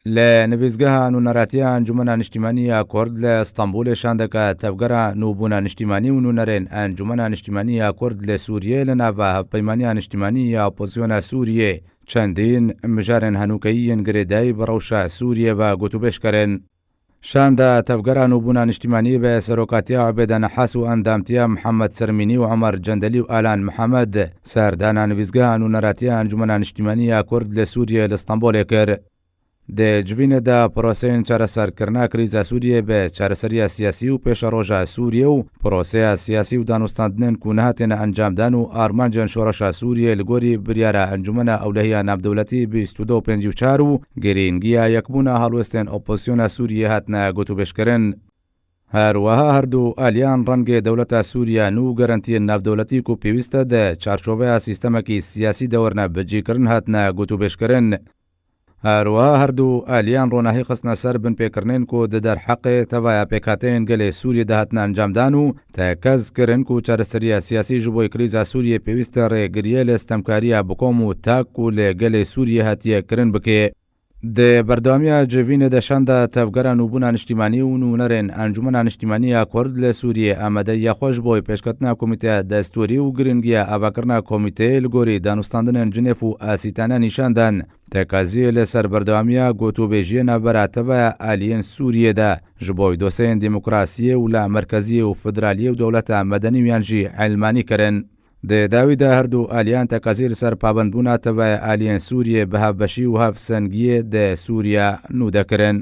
لنویزگاه نونراتی انجمن انشتیمانی کرد لإسطنبول شاندکه تفگر نوبون انشتیمانی و نونرین انجمن انشتیمانی کرد لسوریه لنوه هفپیمانی انشتیمانی اپوزیون سوریه چندین مجارن هنوکیین گریدای بروش سوریه و گوتوبش کرن. شاندا تفگر نوبون انشتیمانی به سروکاتی عبید نحاس و اندامتی محمد سرمینی و عمر جندلی و آلان محمد سردان نویزگاه نونراتی انجمن انشتیمانی کرد لسوریه لإسطنبول کرد. د جوین دا پروسین چارەسەرکردنا کریزا سوریه به چارەسەریە سیاسی و پێشەڕۆژە سوریه و پروسەیە سیاسی و دانوستاندنن کوونهاتێنە ئەنجامدان و ئارمانجان شۆڕەشە سوریه لگۆری بریارە ئەنجومەنە ئەولەهیە ناودەوڵەتی 2254 و گرینگیە یەکبوونە هەڵوێستێن ئۆپۆزیسیۆنە سوریه هاتنە گوتوبێشکردن. هەروەها هەردوو ئالیان ڕەنگێ دەوڵەتە سووریا و گەرانتیە ناودەوڵەتی و پێویستە دە چارچۆڤەیە سیستەمێکی سیاسی دەوەرنە بەجێکردن هاتنە گوتوبێشکردن. هەروەها هەردوو ئالیان ڕۆناهی خستنە سەر بنپێکردنێن و دەدەر حەقێ تەڤایە پێکاتەیەن گەلێ سووریە داهاتنە ئەنجامدان و تەکەزکردن و چارەسەریە سیاسی ji بۆی کریزا سووریە پێویستە ڕێگریە لە ستەمکاریە بکۆم و تاک و لێ گەلێ سووریە هاتیەکردن بکێ. د بەردەوامیە جێڤینە دەشاندا تەفگەرە نوبوون انشتیمانی و نونەرێن ئەنجومەن انشتیمانیە کورد لە سووریە ئامادەیە خۆش بۆی پێشکەوتنا کۆمیتە دەستوری و گرنگیە ئاواکردنا کۆمیتەیە لەگۆری دانوستاندنên جنێف و ئاسیتانە نیشاندان تێکازیە لەسەر بەردەوامیە گۆتوبێژیە ناوبەراتەڤە ئالیەن سووریەدا ji بۆی دۆسەیەن دیموکراسیە و لە مەرکەزیە و فدرالیە و دەوڵەتە مەدەنیویان ژی عیلمانی کردن. د داویدا هەردوو ئالیان تەکازی لەسەر پابەندبووناتەڤە ئالیەن سووریە بە هاوبەشی و هاوسەنگیە د سووریا نو دەکردن.